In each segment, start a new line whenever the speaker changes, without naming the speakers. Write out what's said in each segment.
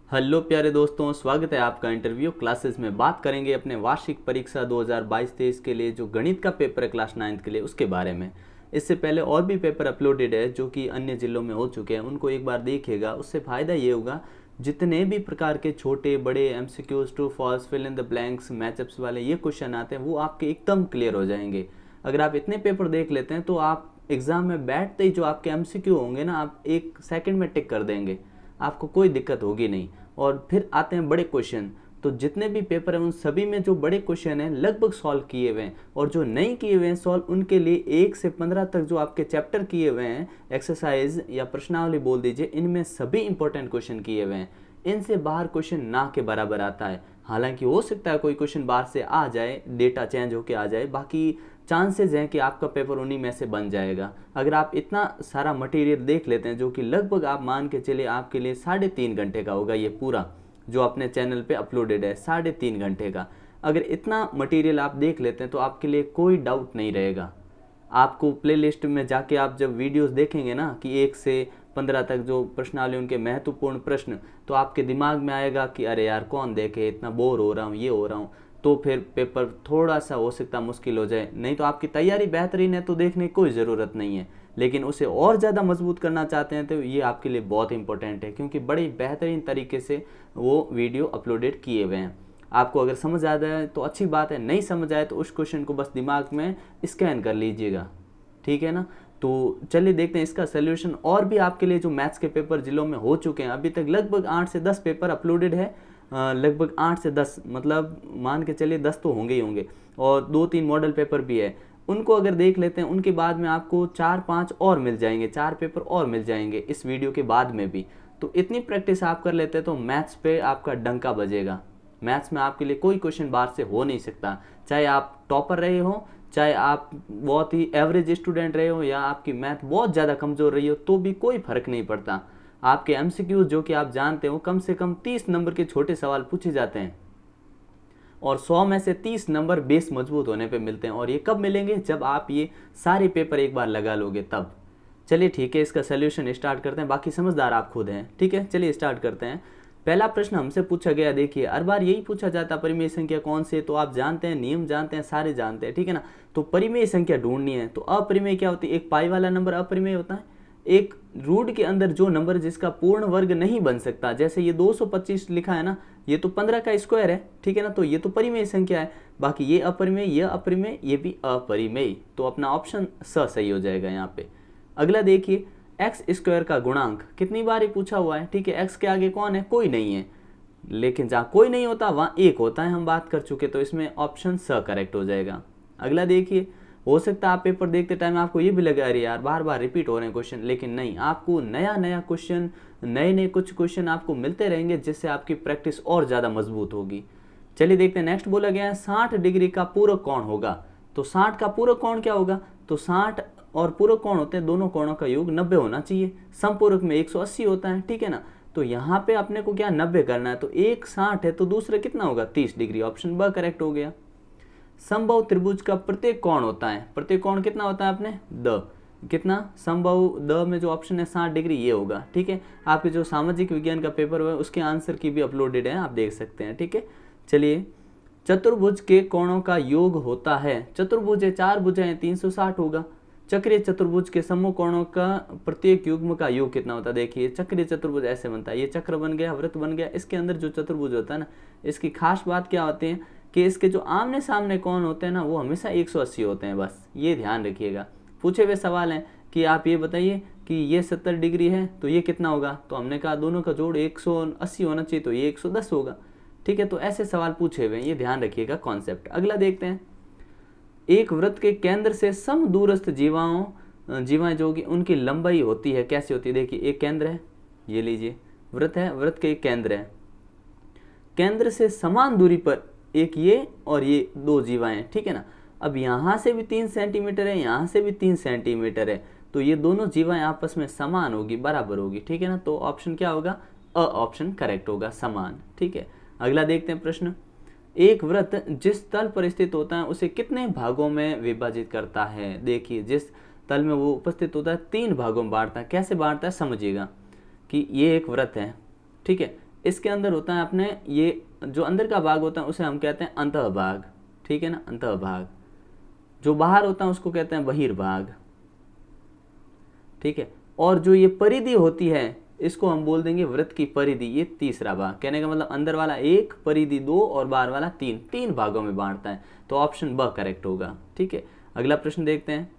Hello प्यारे दोस्तों, स्वागत है आपका इंटरव्यू क्लासेस में। बात करेंगे अपने वार्षिक परीक्षा 2022-23 के लिए जो गणित का पेपर है क्लास 9th के लिए, उसके बारे में। इससे पहले और भी पेपर अपलोडेड है जो कि अन्य जिलों में हो चुके हैं, उनको एक बार देखिएगा। उससे फ़ायदा ये होगा, जितने भी प्रकार के छोटे बड़े MCQs, true false, fill in the blanks, matchups वाले ये क्वेश्चन आते हैं, वो आपके एकदम क्लियर हो जाएंगे। अगर आप इतने पेपर देख लेते हैं तो आप एग्ज़ाम में बैठते ही जो आपके एमसीक्यू होंगे ना, आप 1 सेकंड में टिक कर देंगे, आपको कोई दिक्कत होगी नहीं। और फिर आते हैं बड़े क्वेश्चन। तो जितने भी पेपर हैं उन सभी में जो बड़े क्वेश्चन हैं लगभग सॉल्व किए हुए हैं, और जो नहीं किए हुए हैं सॉल्व, उनके लिए 1 से 15 तक जो आपके चैप्टर किए हुए हैं, एक्सरसाइज या प्रश्नावली बोल दीजिए, इनमें सभी इंपॉर्टेंट क्वेश्चन किए हुए हैं। इनसे बाहर क्वेश्चन ना के बराबर आता है। हालांकि हो सकता है कोई क्वेश्चन बाहर से आ जाए, डेटा चेंज होके आ जाए, बाकी चांसेस हैं कि आपका पेपर उन्हीं में से बन जाएगा। अगर आप इतना सारा मटेरियल देख लेते हैं, जो कि लगभग आप मान के चलिए आपके लिए 3.5 घंटे का होगा, ये पूरा जो अपने चैनल पे अपलोडेड है 3.5 घंटे का। अगर इतना मटेरियल आप देख लेते हैं तो आपके लिए कोई डाउट नहीं रहेगा। आपको प्लेलिस्ट में जाके आप जब वीडियोस देखेंगे ना कि 1 से 15 तक जो प्रश्नावली, उनके महत्वपूर्ण प्रश्न, तो आपके दिमाग में आएगा कि अरे यार कौन देखे, इतना बोर हो रहा हूँ, ये हो रहा हूँ। तो फिर पेपर थोड़ा सा हो सकता मुश्किल हो जाए। नहीं तो आपकी तैयारी बेहतरीन है तो देखने की कोई ज़रूरत नहीं है, लेकिन उसे और ज़्यादा मजबूत करना चाहते हैं तो ये आपके लिए बहुत इंपॉर्टेंट है, क्योंकि बड़े बेहतरीन तरीके से वो वीडियो अपलोडेड किए हुए हैं। आपको अगर समझ आ जाए तो अच्छी बात है, नहीं समझ आए तो उस क्वेश्चन को बस दिमाग में स्कैन कर लीजिएगा, ठीक है ना। तो चलिए देखते हैं इसका सोल्यूशन। और भी आपके लिए जो मैथ्स के पेपर जिलों में हो चुके हैं, अभी तक लगभग 8 से 10 पेपर अपलोडेड है। लगभग 8 से 10, मतलब मान के चलिए 10 तो होंगे ही होंगे, और 2-3 मॉडल पेपर भी है। उनको अगर देख लेते हैं, उनके बाद में आपको 4-5 और मिल जाएंगे, 4 पेपर और मिल जाएंगे इस वीडियो के बाद में भी। तो इतनी प्रैक्टिस आप कर लेते हैं तो मैथ्स पे आपका डंका बजेगा। मैथ्स में आपके लिए कोई क्वेश्चन बाहर से हो नहीं सकता, चाहे आप टॉपर रहे हो, चाहे आप बहुत ही एवरेज स्टूडेंट रहे हो, या आपकी मैथ बहुत ज़्यादा कमज़ोर रही हो, तो भी कोई फ़र्क नहीं पड़ता। आपके एमसीक्यू जो कि आप जानते हो, कम से कम 30 नंबर के छोटे सवाल पूछे जाते हैं, और 100 में से 30 नंबर बेस मजबूत होने पे मिलते हैं। और ये कब मिलेंगे? जब आप ये सारे पेपर एक बार लगा लोगे तब। चलिए ठीक है, इसका सोल्यूशन स्टार्ट करते हैं। बाकी समझदार आप खुद हैं, ठीक है। चलिए स्टार्ट करते हैं। पहला प्रश्न हमसे पूछा गया, देखिए हर बार यही पूछा जाता, परिमेय संख्या कौन सी है? तो आप जानते हैं, नियम जानते हैं, सारे जानते हैं, ठीक है ना। तो परिमेय संख्या ढूंढनी है। तो अपरिमेय क्या होती है? एक पाई वाला नंबर अपरिमेय होता है। एक रूट के अंदर जो नंबर जिसका पूर्ण वर्ग नहीं बन सकता, जैसे ये 225 लिखा है ना, ये तो 15 का स्क्वायर है, ठीक है ना, तो ये तो परिमेय संख्या है। बाकी ये अपरिमेय, ये अपरिमेय, ये भी अपरिमेय, तो अपना ऑप्शन स सही हो जाएगा यहाँ पे। अगला देखिए, एक्स स्क्वायर का गुणांक कितनी बार ही पूछा हुआ है, ठीक है। एक्स के आगे कौन है? कोई नहीं है, लेकिन जहाँ कोई नहीं होता वहाँ एक होता है, हम बात कर चुके, तो इसमें ऑप्शन स करेक्ट हो जाएगा। अगला देखिए, हो सकता है आप पेपर देखते टाइम आपको ये भी लगा अरे यार बार बार रिपीट हो रहे हैं क्वेश्चन, लेकिन नहीं, आपको नया नया क्वेश्चन, नए नए कुछ क्वेश्चन आपको मिलते रहेंगे, जिससे आपकी प्रैक्टिस और ज़्यादा मजबूत होगी। चलिए देखते हैं, नेक्स्ट बोला गया है 60 डिग्री का पूरक कोण होगा। तो 60 का पूरक कोण क्या होगा? तो 60 और पूरक कोण होते हैं, दोनों कोणों का योग 90 होना चाहिए। समपूरक में 180 होता है, ठीक है ना। तो यहाँ पे अपने को क्या 90 करना है, तो एक 60 है तो दूसरा कितना होगा? 30 डिग्री। ऑप्शन ब करेक्ट हो गया। समबाहु त्रिभुज का प्रत्येक कोण होता है, प्रत्येक कोण कितना होता है अपने? द। कितना? समबाहु द में जो ऑप्शन है 60 डिग्री, ये होगा, ठीक है। आपके जो सामाजिक विज्ञान का पेपर हुआ है उसके आंसर की भी अपलोडेड है, आप देख सकते हैं, ठीक है। चलिए, चतुर्भुज के कोणों का योग होता है। चतुर्भुज है, 4 भुजाएं, 360 होगा। चक्रीय चतुर्भुज के समूह कोणों का प्रत्येक युग्म का योग कितना होता है? देखिए, चक्रीय चतुर्भुज ऐसे बनता है, ये चक्र बन गया, वृत्त बन गया। इसके अंदर जो चतुर्भुज होता है ना, इसकी खास बात क्या होती है कि इसके जो आमने सामने कोण होते हैं ना, वो हमेशा 180 होते हैं, बस ये ध्यान रखिएगा। पूछे हुए सवाल हैं कि आप ये बताइए कि ये 70 डिग्री है तो ये कितना होगा? तो हमने कहा दोनों का जोड़ 180 होना चाहिए, तो ये 110 होगा, ठीक है। तो ऐसे सवाल पूछे हुए हैं, ये ध्यान रखिएगा कॉन्सेप्ट। अगला देखते हैं, एक वृत्त के केंद्र से सम दूरस्थ जीवाएं जो कि उनकी लंबाई होती है, कैसी होती है? देखिए, एक केंद्र है, ये लीजिए वृत्त है, वृत्त के एक केंद्र है, केंद्र से समान दूरी पर एक ये और ये दो जीवाएं, ठीक है ना। अब यहाँ से भी 3 सेंटीमीटर है, यहाँ से भी 3 सेंटीमीटर है, तो ये दोनों जीवाएं आपस में समान होगी, बराबर होगी, ठीक है ना। तो ऑप्शन क्या होगा? अ ऑप्शन करेक्ट होगा, समान, ठीक है। अगला देखते हैं प्रश्न, एक वृत्त जिस तल पर स्थित होता है उसे कितने भागों में विभाजित करता है? देखिए, जिस तल में वो उपस्थित होता है 3 भागों में बांटता है। कैसे बांटता है समझिएगा, कि ये एक वृत्त है, ठीक है, इसके अंदर होता है अपने ये जो अंदर का भाग होता है उसे हम कहते हैं अंतःभाग, ठीक है ना, अंतःभाग। जो बाहर होता है उसको कहते हैं बहिर्भाग, ठीक है। और जो ये परिधि होती है इसको हम बोल देंगे वृत्त की परिधि, ये तीसरा भाग। कहने का मतलब अंदर वाला 1, परिधि 2 और बाहर वाला 3, 3 भागों में बांटता है। तो ऑप्शन ब करेक्ट होगा, ठीक है। अगला प्रश्न देखते हैं।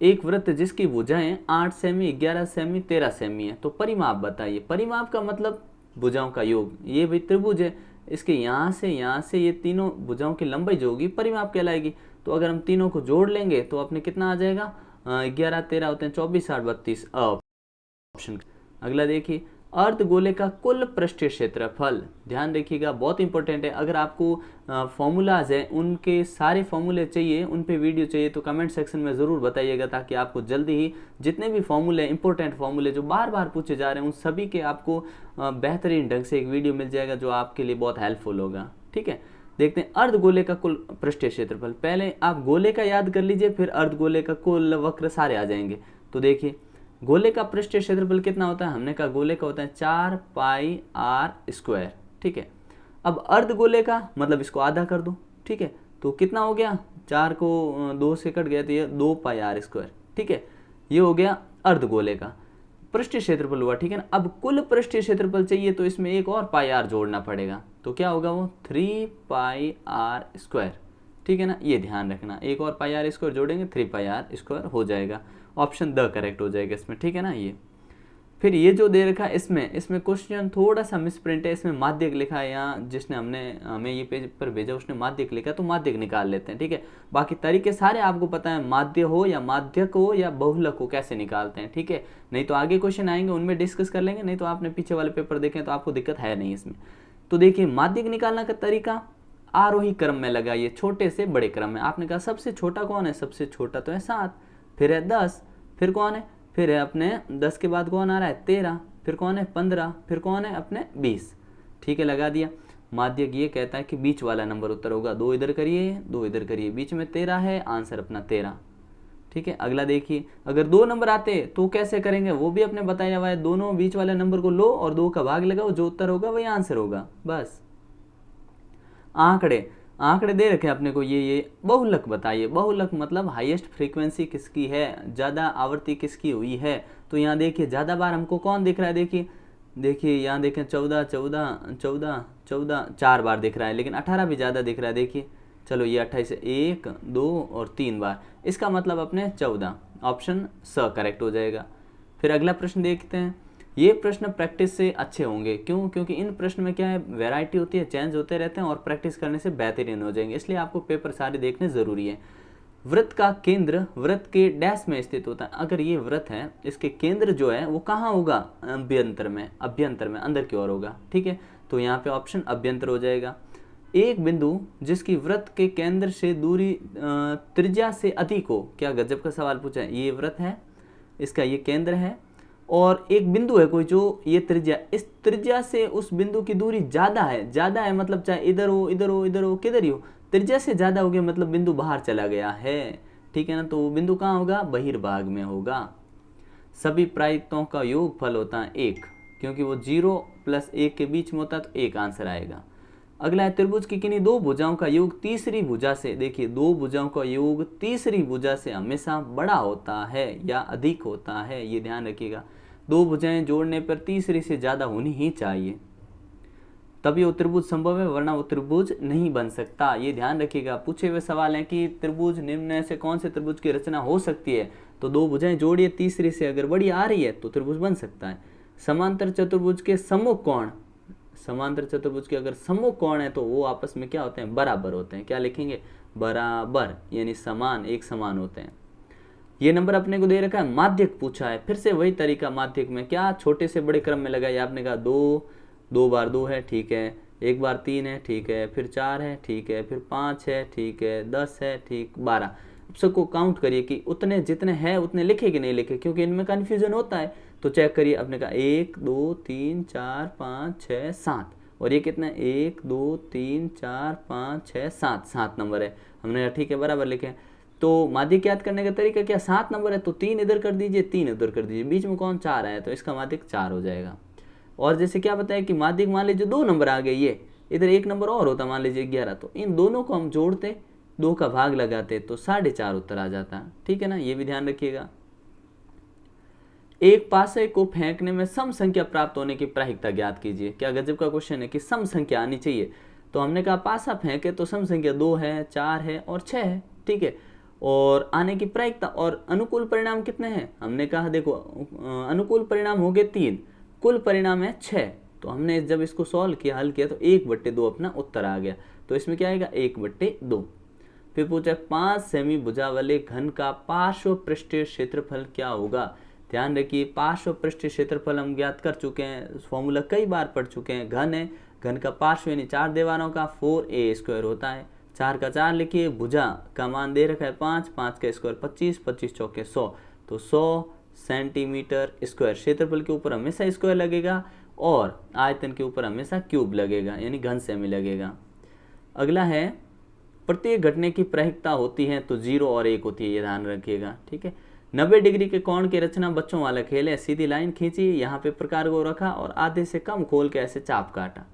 एक वृत्त जिसकी भुजाएं 8 सेमी, 11 सेमी, 13 सेमी है, तो परिमाप बताइए। परिमाप का मतलब भुजाओं का योग। ये भाई त्रिभुज है, इसके यहाँ से ये तीनों भुजाओं की लंबाई जो होगी परिमाप कहलाएगी। तो अगर हम तीनों को जोड़ लेंगे तो अपने कितना आ जाएगा, 11 13 होते हैं 24 8 32 ऑप्शन। अगला देखिए, अर्धगोले का कुल पृष्ठीय क्षेत्रफल। ध्यान रखिएगा, बहुत इंपॉर्टेंट है। अगर आपको फॉर्मूलाज है उनके सारे फॉर्मूले चाहिए, उन पे वीडियो चाहिए तो कमेंट सेक्शन में ज़रूर बताइएगा, ताकि आपको जल्दी ही जितने भी फॉर्मूले इंपॉर्टेंट फॉर्मूले जो बार बार पूछे जा रहे हैं उन सभी के आपको बेहतरीन ढंग से एक वीडियो मिल जाएगा जो आपके लिए बहुत हेल्पफुल होगा, ठीक है। देखते हैं अर्धगोले का कुल पृष्ठीय क्षेत्रफल। पहले आप गोले का याद कर लीजिए, फिर अर्धगोले का कुल वक्र सारे आ जाएंगे। तो देखिए गोले का पृष्ठीय क्षेत्रफल कितना होता है, हमने कहा गोले का होता है 4 पाई आर स्क्वायर, ठीक है। अब अर्धगोले का मतलब इसको आधा कर दो, ठीक है। तो कितना हो गया, 4 को 2 से कट गया तो ये 2 पाई आर स्क्वायर, ठीक है। ये हो गया अर्धगोले का पृष्ठीय क्षेत्रफल हुआ, ठीक है ना। अब कुल पृष्ठीय क्षेत्रफल चाहिए तो इसमें एक और पाई आर जोड़ना पड़ेगा, तो क्या होगा वो 3 पाई आर स्क्वायर, ठीक है ना। ये ध्यान रखना, एक और पाई आर स्क्वायर जोड़ेंगे 3 पाई आर स्क्वायर हो जाएगा। ऑप्शन द करेक्ट हो जाएगा इसमें, ठीक है ना। ये फिर ये जो दे रखा है इसमें क्वेश्चन थोड़ा सा मिसप्रिंट है, इसमें माध्यक लिखा है, यहाँ जिसने हमें ये पेज पर भेजा उसने माध्यक लिखा, तो माध्यक निकाल लेते हैं, ठीक है। बाकी तरीके सारे आपको पता है, माध्य हो या माध्यक हो या बहुलक हो कैसे निकालते हैं, ठीक है। नहीं तो आगे क्वेश्चन आएंगे उनमें डिस्कस कर लेंगे, नहीं तो आपने पीछे वाले पेपर देखें तो आपको दिक्कत है नहीं इसमें। तो देखिए माध्यक निकालने का तरीका आरोही क्रम में लगाइए, छोटे से बड़े क्रम में। आपने कहा सबसे छोटा कौन है, सबसे छोटा तो है 7, फिर है 10, फिर कौन है, फिर है अपने 10 के बाद कौन आ रहा है 13, फिर कौन है 15, फिर कौन है अपने 20, ठीक है, लगा दिया। माध्यक ये कहता है कि बीच वाला नंबर उत्तर होगा, 2 इधर करिए 2 इधर करिए, बीच में 13 है, आंसर अपना 13, ठीक है। अगला देखिए, अगर 2 नंबर आते तो कैसे करेंगे वो भी अपने बताया हुआ है। दोनों बीच वाले नंबर को लो और 2 का भाग लगाओ, जो उत्तर होगा वही आंसर होगा, बस। आंकड़े दे रखे अपने को, ये बहुलक बताइए। बहुलक मतलब हाईएस्ट फ्रीक्वेंसी किसकी है, ज़्यादा आवृत्ति किसकी हुई है। तो यहाँ देखिए ज़्यादा बार हमको कौन दिख रहा है, देखिए यहाँ देखें 14 14 14 14 4 बार दिख रहा है, लेकिन 18 भी ज़्यादा दिख रहा है। देखिए चलो ये 28 1 2 और 3 बार, इसका मतलब अपने 14, ऑप्शन स करेक्ट हो जाएगा। फिर अगला प्रश्न देखते हैं। ये प्रश्न प्रैक्टिस से अच्छे होंगे, क्यों, क्योंकि इन प्रश्न में क्या है, वैरायटी होती है, चेंज होते रहते हैं और प्रैक्टिस करने से बेहतरीन हो जाएंगे, इसलिए आपको पेपर सारे देखने ज़रूरी है। वृत्त का केंद्र वृत्त के डैश में स्थित होता है। अगर ये वृत्त है, इसके केंद्र जो है वो कहाँ होगा, अभ्यंतर में अंदर की ओर होगा, ठीक है। तो यहाँ पे ऑप्शन अभ्यंतर हो जाएगा। एक बिंदु जिसकी वृत्त के केंद्र से दूरी त्रिज्या से अधिक हो, क्या गजब का सवाल पूछा है। ये वृत्त है, इसका ये केंद्र है और एक बिंदु है कोई जो ये त्रिज्या, इस त्रिज्या से उस बिंदु की दूरी ज़्यादा है मतलब चाहे इधर हो इधर हो इधर हो किधर ही हो, त्रिज्या से ज़्यादा हो गया मतलब बिंदु बाहर चला गया है, ठीक है ना। तो वो बिंदु कहाँ होगा, बहिर्भाग में होगा। सभी प्रायिकताओं का योग फल होता है 1, क्योंकि वो 0 + 1 के बीच में होता है, तो 1 आंसर आएगा। अगला है त्रिभुज की किन्हीं 2 भुजाओं का योग तीसरी भुजा से। देखिए 2 भुजाओं का योग तीसरी भुजा से हमेशा बड़ा होता है या अधिक होता है, ये ध्यान रखिएगा। 2 भुजाएं जोड़ने पर तीसरी से ज़्यादा होनी ही चाहिए, तभी वो त्रिभुज संभव है, वरना वो त्रिभुज नहीं बन सकता, ये ध्यान रखिएगा। पूछे हुए सवाल हैं कि त्रिभुज निम्न से कौन से त्रिभुज की रचना हो सकती है, तो 2 भुजाएं जोड़िए, तीसरी से अगर बड़ी आ रही है तो त्रिभुज बन सकता है। समांतर चतुर्भुज के सम्मुख कोण, समांतर चतुर्भुज के अगर सम्मुख कोण है तो वो आपस में क्या होते हैं, बराबर होते हैं। क्या लिखेंगे, बराबर, यानी समान, एक समान होते हैं। ये नंबर अपने को दे रखा है, माध्यक पूछा है, फिर से वही तरीका माध्यक में क्या छोटे से बड़े क्रम में लगाइए। आपने कहा 2 बार 2 है, ठीक है, 1 बार 3 है, ठीक है, फिर 4 है, ठीक है, फिर 5 है, ठीक है, 10 है, ठीक, 12। सबको काउंट करिए कि उतने जितने हैं उतने लिखे कि नहीं लिखे, क्योंकि इनमें कन्फ्यूजन होता है। तो चेक करिए, आपने कहा 1 2 3 4 5 6 7, और ये कितना है 1 2 3 4 5 6 7, 7 नंबर है। हमने कहा ठीक है बराबर लिखे। तो माध्यक याद करने का तरीका क्या, 7 नंबर है तो 3 इधर कर दीजिए 3 इधर कर दीजिए, बीच में कौन 4 है तो इसका माध्यक 4 हो जाएगा। और जैसे क्या बताया कि माध्यक मान लीजिए 2 नंबर आ गए, ये इधर 1 नंबर और होता मान लीजिए 11, तो इन दोनों को हम जोड़ते, 2 का भाग लगाते तो 4.5 उत्तर आ जाता। ठीक है ना, ये भी ध्यान रखिएगा। एक पासे को फेंकने में सम संख्या प्राप्त होने की प्रायिकता ज्ञात कीजिए। क्या गजब का क्वेश्चन है कि सम संख्या आनी चाहिए। तो हमने कहा पासा फेंके तो सम संख्या 2 है, 4 है और 6 है। ठीक है, और आने की प्रायिकता और अनुकूल परिणाम कितने हैं, हमने कहा देखो अनुकूल परिणाम हो गए 3, कुल परिणाम है 6। तो हमने जब इसको सॉल्व किया, हल किया, तो 1/2 अपना उत्तर आ गया। तो इसमें क्या आएगा 1/2। फिर पूछा 5 सेमी भुजा वाले घन का पार्श्व पृष्ठीय क्षेत्रफल क्या होगा। ध्यान रखिए, पार्श्व पृष्ठीय क्षेत्रफल हम ज्ञात कर चुके हैं, फॉर्मूला कई बार पढ़ चुके हैं। घन है, घन का पार्श्व यानी 4 दीवारों का 4a² होता है। 4 का 4 लिखिए, भुजा का मान दे रखा है 5, 5 का स्क्वायर 25, 25 चौके 100, तो 100 सेंटीमीटर स्क्वायर। क्षेत्रफल के ऊपर हमेशा स्क्वायर लगेगा और आयतन के ऊपर हमेशा क्यूब लगेगा, यानी घन सेमी लगेगा। अगला है प्रत्येक घटने की प्रायिकता होती है तो 0 और 1 होती है, ये ध्यान रखिएगा। ठीक है, 90 डिग्री के कोण की रचना बच्चों वाला खेल है। सीधी लाइन खींची, यहाँ पे प्रकार को रखा और आधे से कम खोल के ऐसे चाप काटा,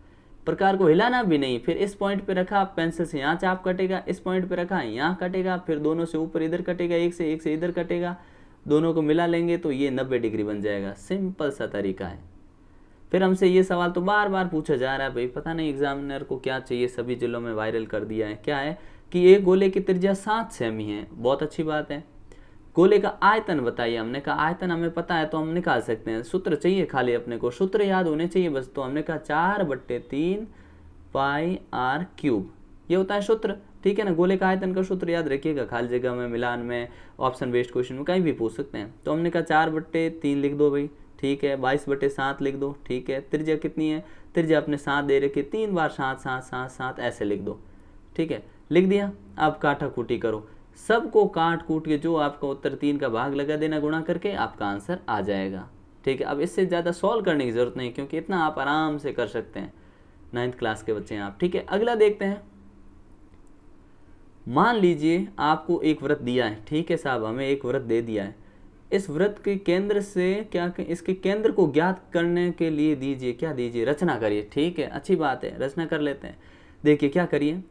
प्रकार को हिलाना भी नहीं। फिर इस पॉइंट पे रखा, पेंसिल से यहाँ चाप कटेगा, इस पॉइंट पे रखा यहाँ कटेगा, फिर दोनों से ऊपर इधर कटेगा, एक से इधर कटेगा, दोनों को मिला लेंगे तो ये 90 डिग्री बन जाएगा। सिंपल सा तरीका है। फिर हमसे ये सवाल तो बार बार पूछा जा रहा है भाई, पता नहीं एग्जामिनर को क्या चाहिए, सभी जिलों में वायरल कर दिया है। क्या है कि एक गोले की त्रिज्या 7 सेमी है, बहुत अच्छी बात है। गोले का आयतन बताइए, हमने कहा आयतन हमें पता है तो हम निकाल सकते हैं, सूत्र चाहिए खाली अपने को, सूत्र याद होने चाहिए बस। तो हमने कहा 4/3 πr³, ये होता है सूत्र। ठीक है ना, गोले का आयतन का सूत्र याद रखिएगा, खाली जगह में, मिलान में, ऑप्शन बेस्ड क्वेश्चन में कहीं भी पूछ सकते हैं। तो हमने कहा 4/3 लिख दो भाई, ठीक है, 22/7 लिख दो, ठीक है। त्रिज्या कितनी है, त्रिज्या अपने 7 दे रखी, 3 बार 7 7 7 7 ऐसे लिख दो। ठीक है, लिख दिया। अब काटा कूटी करो, सबको काट कूट के जो आपका उत्तर 3 का भाग लगा देना, गुणा करके आपका आंसर आ जाएगा। ठीक है, अब इससे ज़्यादा सॉल्व करने की जरूरत नहीं, क्योंकि इतना आप आराम से कर सकते हैं, 9th क्लास के बच्चे हैं आप। ठीक है, अगला देखते हैं। मान लीजिए आपको एक व्रत दिया है। ठीक है साहब, हमें एक व्रत दे दिया है। इस व्रत के केंद्र से क्या, इसके केंद्र को ज्ञात करने के लिए दीजिए, क्या दीजिए, रचना करिए। ठीक है, अच्छी बात है, रचना कर लेते हैं। देखिए क्या करिए,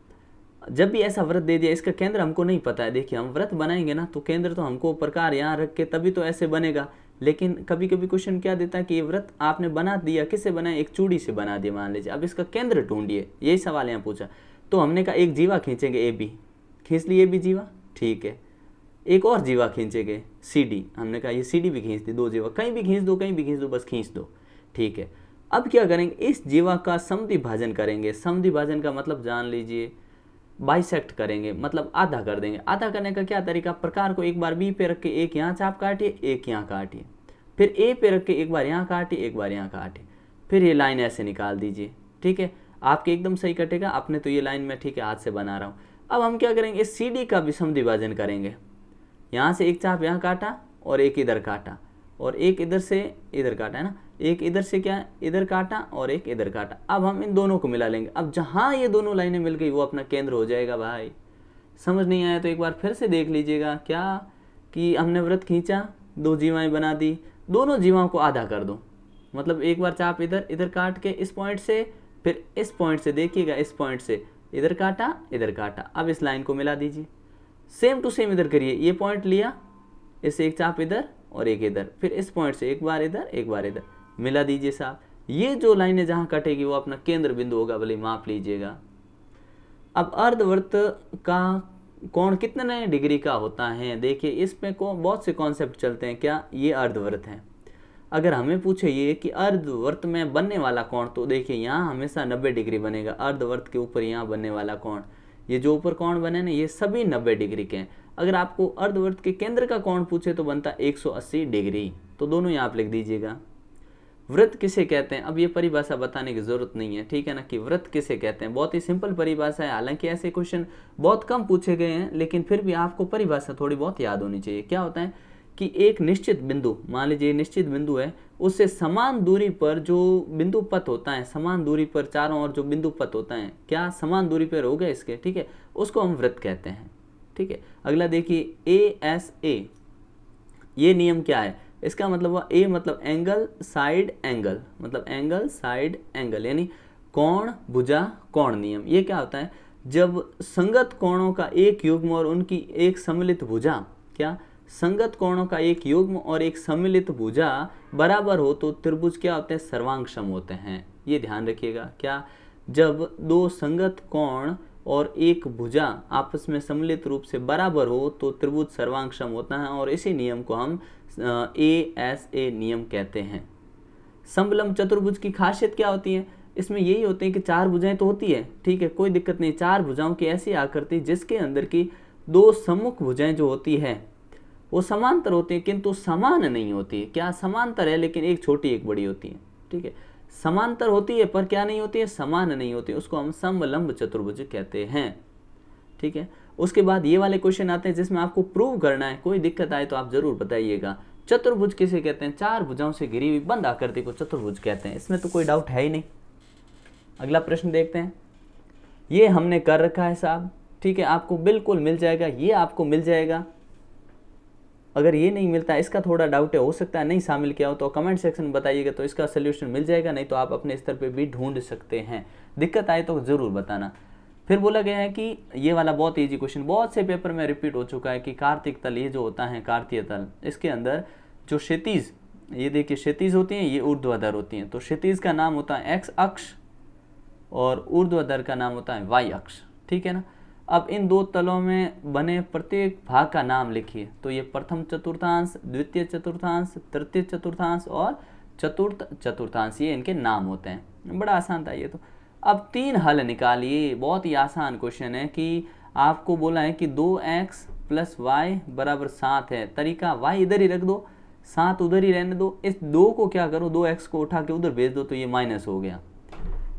जब भी ऐसा व्रत दे दिया, इसका केंद्र हमको नहीं पता है। देखिए हम व्रत बनाएंगे ना, तो केंद्र तो हमको प्रकार यहाँ रख के तभी तो ऐसे बनेगा। लेकिन कभी कभी क्वेश्चन क्या देता है कि ये व्रत आपने बना दिया, किससे बनाया, एक चूड़ी से बना दिया मान लीजिए, अब इसका केंद्र ढूंढिए, यही सवाल यहाँ पूछा। तो हमने कहा एक जीवा खींचेंगे AB, खींच लिए AB जीवा, ठीक है। एक और जीवा खींचेंगे CD, हमने कहा ये CD भी खींच दी, 2 जीवा, कहीं भी खींच दो, कहीं भी खींच दो, बस खींच दो। ठीक है, अब क्या करेंगे, इस जीवा का समद्वि भाजन करेंगे। समद्वि भाजन का मतलब जान लीजिए, बाइसेक्ट करेंगे, मतलब आधा कर देंगे। आधा करने का क्या तरीका, प्रकार को एक बार B पे रख के एक यहाँ चाप काटिए, एक यहाँ काटिए, फिर A पे रख के एक बार यहाँ काटिए, एक बार यहाँ काटिए, फिर ये लाइन ऐसे निकाल दीजिए। ठीक है, आपके एकदम सही कटेगा, अपने तो ये लाइन में ठीक है हाथ से बना रहा हूँ। अब हम क्या करेंगे, इस CD का भी समद्वि भाजन करेंगे। यहाँ से एक चाप यहाँ काटा और एक इधर काटा, और एक इधर से इधर काटा है ना, एक इधर से क्या इधर काटा और एक इधर काटा। अब हम इन दोनों को मिला लेंगे। अब जहाँ ये दोनों लाइनें मिल गई वो अपना केंद्र हो जाएगा। भाई समझ नहीं आया तो एक बार फिर से देख लीजिएगा, क्या कि हमने व्रत खींचा, 2 जीवाएँ बना दी, दोनों जीवाओं को आधा कर दो, मतलब एक बार चाप इधर इधर काट के इस पॉइंट से, फिर इस पॉइंट से, देखिएगा इस पॉइंट से इधर काटा इधर काटा, अब इस लाइन को मिला दीजिए। सेम टू सेम इधर करिए, ये पॉइंट लिया, इससे एक चाप इधर और एक इधर, फिर इस पॉइंट से एक बार इधर एक बार इधर, मिला दीजिए साहब। ये जो लाइनें जहां कटेगी वो अपना केंद्र बिंदु होगा, भले माप लीजिएगा। अब अर्धवृत्त का कोण कितने डिग्री का होता है, देखिए इसमें बहुत से कॉन्सेप्ट चलते हैं। क्या ये अर्धवृत्त है, अगर हमें पूछे ये कि अर्धवृत्त में बनने वाला कोण, तो देखिए यहाँ हमेशा 90 डिग्री बनेगा। अर्धवृत्त के ऊपर यहाँ बनने वाला कोण, ये जो ऊपर कोण बने ना, ये सभी 90 डिग्री के हैं। अगर आपको अर्धवृत्त के केंद्र का कोण पूछे तो बनता 180 डिग्री, तो दोनों यहाँ आप लिख दीजिएगा। वृत्त किसे कहते हैं, अब ये परिभाषा बताने की जरूरत नहीं है, ठीक है ना, कि वृत्त किसे कहते हैं, बहुत ही सिंपल परिभाषा है। हालांकि ऐसे क्वेश्चन बहुत कम पूछे गए हैं, लेकिन फिर भी आपको परिभाषा थोड़ी बहुत याद होनी चाहिए। क्या होता है कि एक निश्चित बिंदु, मान लीजिए निश्चित बिंदु है, उससे समान दूरी पर जो बिंदु पथ होता है, समान दूरी पर चारों ओर जो बिंदु पथ होता है, क्या समान दूरी पर हो गए इसके, ठीक है, उसको हम वृत्त कहते हैं। ठीक है, अगला देखिए ASA, ये नियम क्या है, इसका मतलब हुआ ए मतलब एंगल साइड एंगल, मतलब एंगल साइड एंगल यानी कोण भुजा कोण नियम। ये क्या होता है, जब संगत कोणों का एक युग्म और उनकी एक सम्मिलित भुजा, क्या संगत कोणों का एक युग्म और एक सम्मिलित भुजा बराबर हो तो त्रिभुज क्या होते हैं, सर्वांगसम होते हैं। ये ध्यान रखिएगा, क्या जब दो संगत कोण और एक भुजा आपस में सम्मिलित रूप से बराबर हो तो त्रिभुज सर्वांगसम होता है, और इसी नियम को हम ASA नियम कहते हैं। समलंब चतुर्भुज की खासियत क्या होती है, इसमें यही होते हैं कि चार भुजाएं तो होती है, ठीक है, कोई दिक्कत नहीं, चार भुजाओं की ऐसी आकृति जिसके अंदर की दो सम्मुख भुजाएं जो होती है वो समांतर होती है किंतु समान नहीं होती है। क्या समांतर है लेकिन एक छोटी एक बड़ी होती है, ठीक है, समांतर होती है पर क्या नहीं होती है, समान नहीं होती, उसको हम समलंब चतुर्भुज कहते हैं, ठीक है। उसके बाद ये वाले क्वेश्चन आते हैं जिसमें आपको प्रूव करना है, कोई दिक्कत आए तो आप जरूर बताइएगा। चतुर्भुज किसे कहते हैं, चार भुजाओं से घिरी हुई बंद आकृति को चतुर्भुज कहते हैं, इसमें तो कोई डाउट है ही नहीं। अगला प्रश्न देखते हैं, ये हमने कर रखा है साहब, ठीक है, आपको बिल्कुल मिल जाएगा, ये आपको मिल जाएगा। अगर ये नहीं मिलता, इसका थोड़ा डाउट है, हो सकता है नहीं शामिल किया हो, तो कमेंट सेक्शन में बताइएगा, तो इसका सोल्यूशन मिल जाएगा, नहीं तो आप अपने स्तर पे भी ढूंढ सकते हैं। दिक्कत आए तो ज़रूर बताना। फिर बोला गया है कि ये वाला बहुत ईजी क्वेश्चन बहुत से पेपर में रिपीट हो चुका है कि कार्तिक तल, ये जो होता है कार्तीय तल, इसके अंदर जो क्षितिज, ये देखिए क्षितिज होती हैं, ये ऊर्ध्वाधर होती हैं, तो क्षितिज का नाम होता है एक्स अक्ष और ऊर्ध्वाधर का नाम होता है वाई अक्ष, ठीक है ना। अब इन दो तलों में बने प्रत्येक भाग का नाम लिखिए, तो ये प्रथम चतुर्थांश, द्वितीय चतुर्थांश, तृतीय चतुर्थांश और चतुर्थ चतुर्थांश, ये इनके नाम होते हैं। बड़ा आसान था ये तो। अब तीन हल निकालिए, बहुत ही आसान क्वेश्चन है कि आपको बोला है कि 2x + y = 7 है, तरीका y इधर ही रख दो, 7 उधर ही रहने दो, इस 2 को क्या करो, 2x को उठा के उधर भेज दो तो ये माइनस हो गया।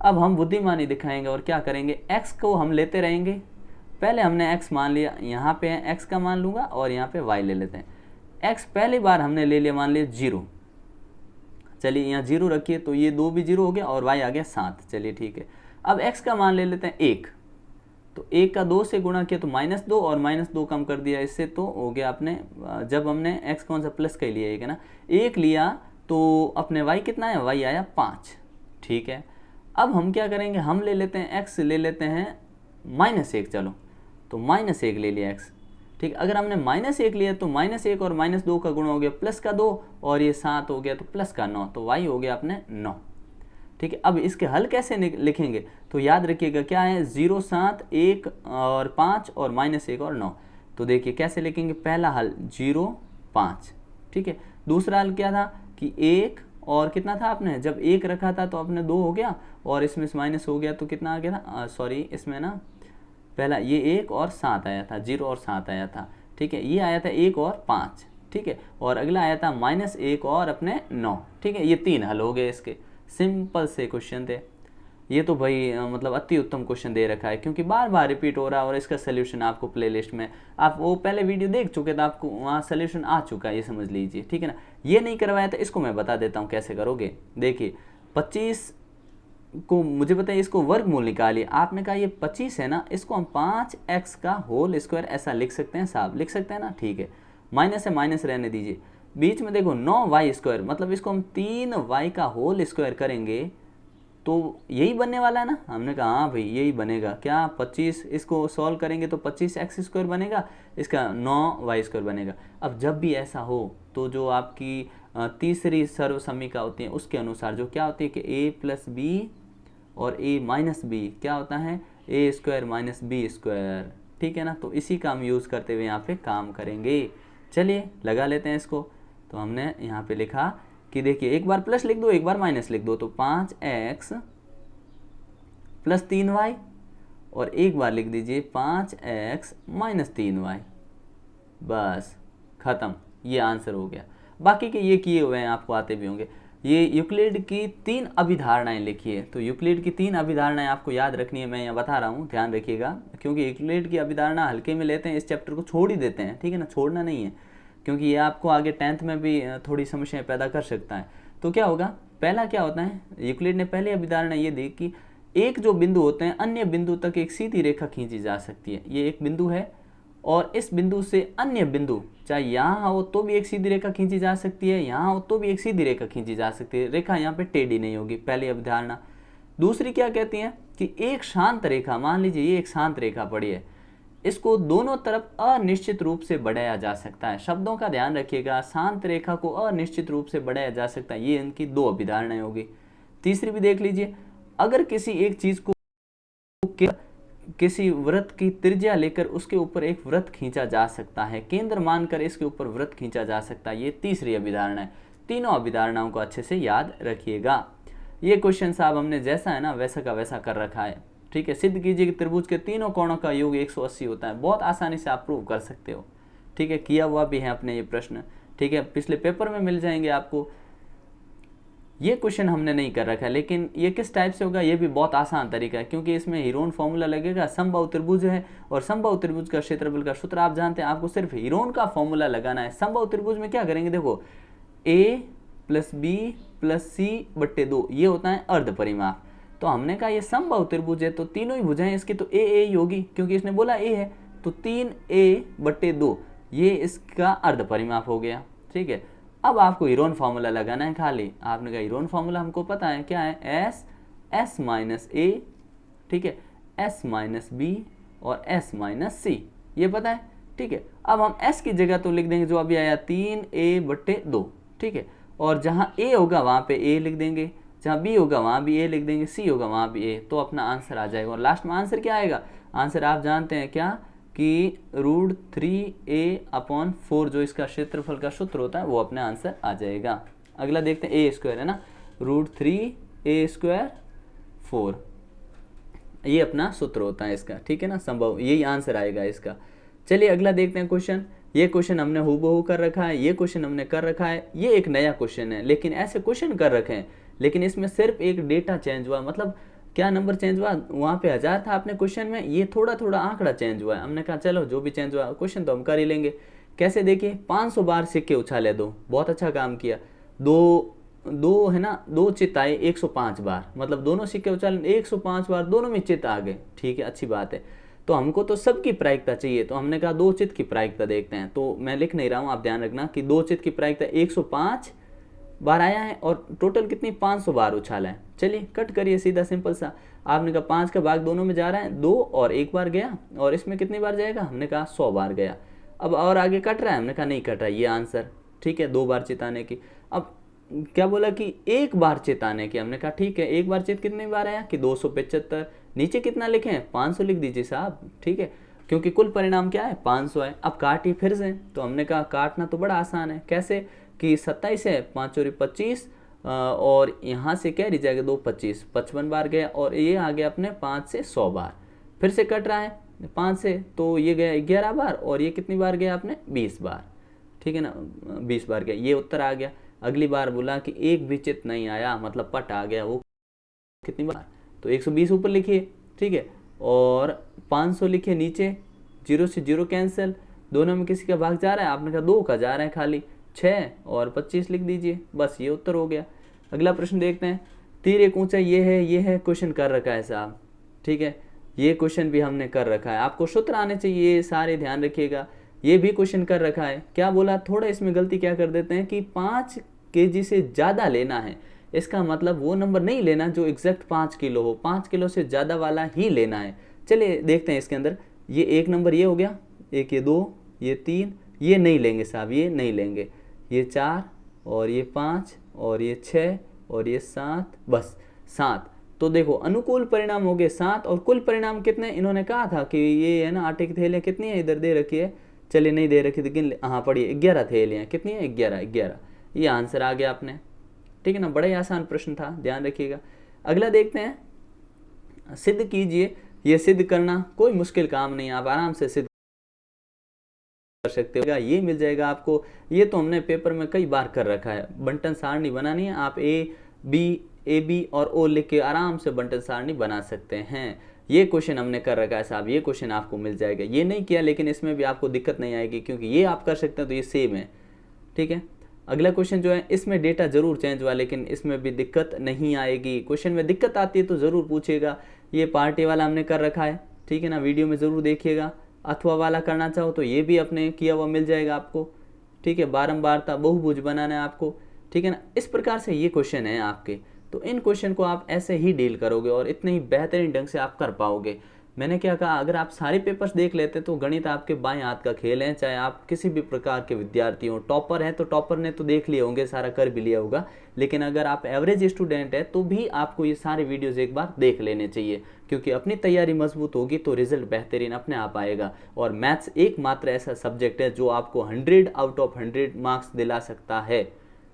अब हम बुद्धिमानी दिखाएंगे और क्या करेंगे, x को हम लेते रहेंगे, पहले हमने x मान लिया, यहाँ पे है x का मान लूँगा और यहाँ पे y ले लेते हैं। x पहली बार हमने ले लिया, मान लिया 0, चलिए यहाँ 0 रखिए, तो ये 2 भी 0 हो गया और y आ गया 7, चलिए ठीक है। अब x का मान ले लेते हैं 1, तो 1 का 2 से गुणा किया तो -2 और -2 कम कर दिया इससे, तो हो गया अपने, जब हमने x कौन सा प्लस का ही लिया, 1 है ना, 1 लिया तो अपने y कितना है, y आया 5, ठीक है। अब हम क्या करेंगे, हम ले लेते हैं x ले लेते हैं -1, चलो तो -1 ले लिया x, ठीक। अगर हमने -1 लिया तो -1 और -2 का गुण हो गया +2 और ये 7 हो गया तो +9, तो y हो गया अपने 9, ठीक है। अब इसके हल कैसे लिखेंगे, तो याद रखिएगा क्या है, 0, 7, 1 और 5 और -1 और 9, तो देखिए कैसे लिखेंगे, पहला हल 0, 5, ठीक है। दूसरा हल क्या था कि 1 और कितना था आपने, जब 1 रखा था तो अपने 2 हो गया और इसमें माइनस हो गया तो कितना आ गया था, सॉरी इसमें ना पहला ये 1 और 7 आया था, 0 और 7 आया था, ठीक है। ये आया था 1 और 5, ठीक है, और अगला आया था -1 और अपने 9, ठीक है। ये 3 हल हो गए इसके, सिंपल से क्वेश्चन थे ये तो भाई, मतलब अति उत्तम क्वेश्चन दे रखा है क्योंकि बार बार रिपीट हो रहा है, और इसका सोल्यूशन आपको प्लेलिस्ट में, आप वो पहले वीडियो देख चुके थे, आपको वहाँ सोल्यूशन आ चुका है, ये समझ लीजिए, ठीक है ना। ये नहीं करवाया था, इसको मैं बता देता हूँ कैसे करोगे। देखिए 25 को मुझे बताइए, इसको वर्गमूल निकालिए, आपने कहा ये 25 है ना, इसको हम 5x का होल स्क्वायर ऐसा लिख सकते हैं साहब, लिख सकते हैं ना, ठीक है। माइनस है माइनस रहने दीजिए, बीच में देखो 9y², मतलब इसको हम 3y का होल स्क्वायर करेंगे तो यही बनने वाला है ना। हमने कहा हाँ भाई यही बनेगा, क्या 25, इसको सॉल्व करेंगे तो 25x² बनेगा, इसका 9y² बनेगा। अब जब भी ऐसा हो तो जो आपकी तीसरी सर्वसमीका होती है उसके अनुसार जो क्या होती है कि a + b और a - b क्या होता है, a² - b², ठीक है ना। तो इसी का हम यूज़ करते हुए यहाँ पे काम करेंगे। चलिए लगा लेते हैं इसको। तो हमने यहाँ पे लिखा कि देखिए एक बार प्लस लिख दो एक बार माइनस लिख दो, तो 5x + 3y, और एक बार लिख दीजिए 5x - 3y, बस ख़त्म, ये आंसर हो गया। बाकी के ये किए हुए हैं, आपको आते भी होंगे। ये यूक्लिड की 3 अभिधारणाएं लिखिए, तो यूक्लिड की 3 अभिधारणाएं आपको याद रखनी है, मैं यहाँ बता रहा हूँ, ध्यान रखिएगा, क्योंकि यूक्लिड की अभिधारणा हल्के में लेते हैं, इस चैप्टर को छोड़ ही देते हैं, ठीक है ना, छोड़ना नहीं है, क्योंकि ये आपको आगे 10th में भी थोड़ी समस्याएं पैदा कर सकता है। तो क्या होगा, पहला क्या होता है, यूक्लिड ने पहली अभिधारणा ये दी कि एक जो बिंदु होते हैं अन्य बिंदु तक एक सीधी रेखा खींची जा सकती है। ये एक बिंदु है और इस बिंदु से अन्य बिंदु, चाहे यहाँ हो तो भी एक सीधी रेखा खींची जा सकती है, यहाँ हो तो भी एक सीधी रेखा खींची जा सकती है, रेखा यहाँ पे टेढ़ी नहीं होगी, पहली अवधारणा। दूसरी क्या कहती है कि एक शांत रेखा, मान लीजिए ये एक शांत रेखा पड़ी है, इसको दोनों तरफ अनिश्चित रूप से बढ़ाया जा सकता है। शब्दों का ध्यान रखिएगा, शांत रेखा को अनिश्चित रूप से बढ़ाया जा सकता है, ये इनकी दो अभिधारणाएं होगी। तीसरी भी देख लीजिए, अगर किसी एक चीज को किसी वृत्त की त्रिज्या लेकर उसके ऊपर एक वृत्त खींचा जा सकता है, केंद्र मानकर इसके ऊपर वृत्त खींचा जा सकता है, ये तीसरी अभिधारणा है। तीनों अभिधारणाओं को अच्छे से याद रखिएगा। ये क्वेश्चन साहब हमने जैसा है ना वैसा का वैसा कर रखा है, ठीक है। सिद्ध कीजिए कि त्रिभुज के तीनों कोणों का योग 180 होता है, बहुत आसानी से आप प्रूव कर सकते हो, ठीक है। किया हुआ भी है अपने ये प्रश्न, ठीक है, पिछले पेपर में मिल जाएंगे आपको। ये क्वेश्चन हमने नहीं कर रखा है, लेकिन ये किस टाइप से होगा, ये भी बहुत आसान तरीका है, क्योंकि इसमें हीरोन फॉर्मूला लगेगा। समबाहु त्रिभुज है और समबाहु त्रिभुज का क्षेत्रफल का सूत्र आप जानते हैं, आपको सिर्फ हीरोन का फॉर्मूला लगाना है। समबाहु त्रिभुज में क्या करेंगे, देखो a प्लस बी प्लस सी बट्टे 2, ये होता है अर्ध परिमाप। तो हमने कहा ये समबाहु त्रिभुज है तो तीनों ही भुजाएं इसकी तो ए ही होगी, क्योंकि इसने बोला a है, तो 3a/2 ये इसका अर्ध परिमाप हो गया, ठीक है। अब आपको हीरोन फार्मूला लगाना है खाली। आपने कहा हीरोन फार्मूला हमको पता है क्या है, s माइनस ए, ठीक है, s माइनस बी और s माइनस सी, ये पता है, ठीक है। अब हम s की जगह तो लिख देंगे जो अभी आया 3a/2, ठीक है, और जहाँ a होगा वहाँ पे a लिख देंगे, जहाँ b होगा वहाँ भी a लिख देंगे, c होगा वहाँ भी a, तो अपना आंसर आ जाएगा। और लास्ट में आंसर क्या आएगा, आंसर आप जानते हैं क्या कि √3a/4 जो इसका क्षेत्रफल का सूत्र होता है वो अपने आंसर आ जाएगा। अगला देखते हैं, a² है ना, √3a² 4, ये अपना सूत्र होता है इसका, ठीक है ना, संभव यही आंसर आएगा इसका। चलिए अगला देखते हैं क्वेश्चन। ये क्वेश्चन हमने हूबहू कर रखा है, ये क्वेश्चन हमने कर रखा है, ये एक नया क्वेश्चन है, लेकिन ऐसे क्वेश्चन कर रखे हैं, लेकिन इसमें सिर्फ एक डेटा चेंज हुआ, मतलब क्या नंबर चेंज हुआ, वहाँ पे 1000 था अपने क्वेश्चन में, ये थोड़ा थोड़ा आंकड़ा चेंज हुआ है। हमने कहा चलो जो भी चेंज हुआ क्वेश्चन तो हम कर ही लेंगे। कैसे, देखिए 500 बार सिक्के उछाले दो, बहुत अच्छा काम किया। दो है ना, 2 चित्त आए 105 बार, मतलब दोनों सिक्के उछाले 105 बार, दोनों में चित्त आ गए, ठीक है, अच्छी बात है। तो हमको तो सबकी प्रायिकता चाहिए, तो हमने कहा 2 चित्त की प्रायिकता देखते हैं। तो मैं लिख नहीं रहा हूँ, आप ध्यान रखना कि 2 चित्त की प्रायिकता 105 बार आया है और टोटल कितनी 500 बार उछाला है। चलिए कट करिए सीधा सिंपल सा। आपने कहा 5 का भाग दोनों में जा रहा है, 2 और 1 बार गया, और इसमें कितनी बार जाएगा, हमने कहा 100 बार गया। अब और आगे कट रहा है, हमने कहा नहीं कट रहा है, ये आंसर, ठीक है, 2 बार चिताने की। अब क्या बोला कि 1 बार चिताने की, हमने कहा ठीक है, 1 बार चित कितनी बार आया कि 275, नीचे कितना लिखें 500 लिख दीजिए साहब, ठीक है, क्योंकि कुल परिणाम क्या है 500 है। अब काटिए फिर से, तो हमने कहा काटना तो बड़ा आसान है, कैसे कि 27 है, 5 और 25, और यहाँ से क्या रह जाएगा 2 25, 55 बार गया, और ये आ गया अपने 5 से 100 बार। फिर से कट रहा है 5 से, तो ये गया 11 बार, और ये कितनी बार गया अपने 20 बार, ठीक है ना, 20 बार गया, ये उत्तर आ गया। अगली बार बोला कि एक भी चित्त नहीं आया, मतलब पट आ गया, वो कितनी बार, तो 120 ऊपर लिखिए, ठीक है, और 500 लिखिए नीचे, 0 से 0 कैंसिल, दोनों में किसी का भाग जा रहा है, आपने कहा 2 का जा रहा है खाली, 6 और 25 लिख दीजिए, बस ये उत्तर हो गया। अगला प्रश्न देखते हैं। तीर एक ऊंचा ये है, क्वेश्चन कर रखा है साहब, ठीक है, ये क्वेश्चन भी हमने कर रखा है, आपको सूत्र आने चाहिए सारे, ध्यान रखिएगा। ये भी क्वेश्चन कर रखा है, क्या बोला, थोड़ा इसमें गलती क्या कर देते हैं कि 5 kg से ज़्यादा लेना है, इसका मतलब वो नंबर नहीं लेना जो एग्जैक्ट 5 किलो हो, 5 किलो से ज़्यादा वाला ही लेना है। चलिए देखते हैं इसके अंदर, ये एक नंबर ये हो गया, एक ये 2, ये 3, ये नहीं लेंगे साहब, ये नहीं लेंगे, ये 4 और ये 5 और ये 6 और ये 7, बस 7। तो देखो अनुकूल परिणाम हो गए 7, और कुल परिणाम कितने, इन्होंने कहा था कि ये है ना आटे की थैलियाँ कितनी है, इधर दे रखी है, चलिए नहीं दे रखी तो गिन, हाँ पढ़िए 11 थैलियाँ, कितनी है 11, ये आंसर आ गया अपने, ठीक है ना, बड़ा ही आसान प्रश्न था, ध्यान रखिएगा। अगला देखते हैं, सिद्ध कीजिए। ये सिद्ध करना कोई मुश्किल काम नहीं, आप आराम से सिद्ध कर सकते हो, ये मिल जाएगा आपको। ये तो हमने पेपर में कई बार कर रखा है, बंटन सारणी बनानी है, आप ए बी और ओ लिख के आराम से बंटन सारणी बना सकते हैं। ये क्वेश्चन हमने कर रखा है साहब, ये क्वेश्चन आपको मिल जाएगा। ये नहीं किया लेकिन इसमें भी आपको दिक्कत नहीं आएगी, क्योंकि ये आप कर सकते हैं, तो ये सेम है, ठीक है। अगला क्वेश्चन जो है, इसमें डेटा जरूर चेंज हुआ, लेकिन इसमें भी दिक्कत नहीं आएगी। क्वेश्चन में दिक्कत आती है तो ज़रूर पूछेगा। ये पार्टी वाला हमने कर रखा है, ठीक है ना, वीडियो में ज़रूर देखिएगा, अथवा वाला करना चाहो तो ये भी अपने किया हुआ मिल जाएगा आपको, ठीक है। बारंबारता बहुभुज बनाना है आपको, ठीक है ना। इस प्रकार से ये क्वेश्चन है आपके, तो इन क्वेश्चन को आप ऐसे ही डील करोगे और इतने ही बेहतरीन ढंग से आप कर पाओगे। मैंने क्या कहा, अगर आप सारे पेपर्स देख लेते तो गणित आपके बाएं हाथ का खेल है। चाहे आप किसी भी प्रकार के विद्यार्थी हो, टॉपर हैं तो टॉपर ने तो देख लिए होंगे, सारा कर भी लिया होगा, लेकिन अगर आप एवरेज स्टूडेंट है तो भी आपको ये सारे वीडियोस एक बार देख लेने चाहिए, क्योंकि अपनी तैयारी मजबूत होगी तो रिजल्ट बेहतरीन अपने आप आएगा। और मैथ्स एकमात्र ऐसा सब्जेक्ट है जो आपको 100 आउट ऑफ 100 मार्क्स दिला सकता है।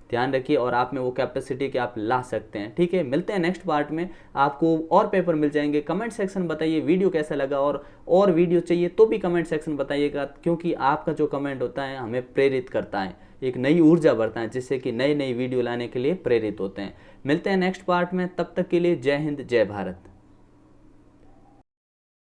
ध्यान रखिए, और आप में वो कैपेसिटी कि आप ला सकते हैं, ठीक है। मिलते हैं नेक्स्ट पार्ट में, आपको और पेपर मिल जाएंगे। कमेंट सेक्शन बताइए वीडियो कैसा लगा, और वीडियो चाहिए तो भी कमेंट सेक्शन बताइएगा, क्योंकि आपका जो कमेंट होता है हमें प्रेरित करता है, एक नई ऊर्जा बढ़ता है, जिससे कि नई नई वीडियो लाने के लिए प्रेरित होते हैं। मिलते हैं नेक्स्ट पार्ट में, तब तक के लिए जय हिंद जय भारत।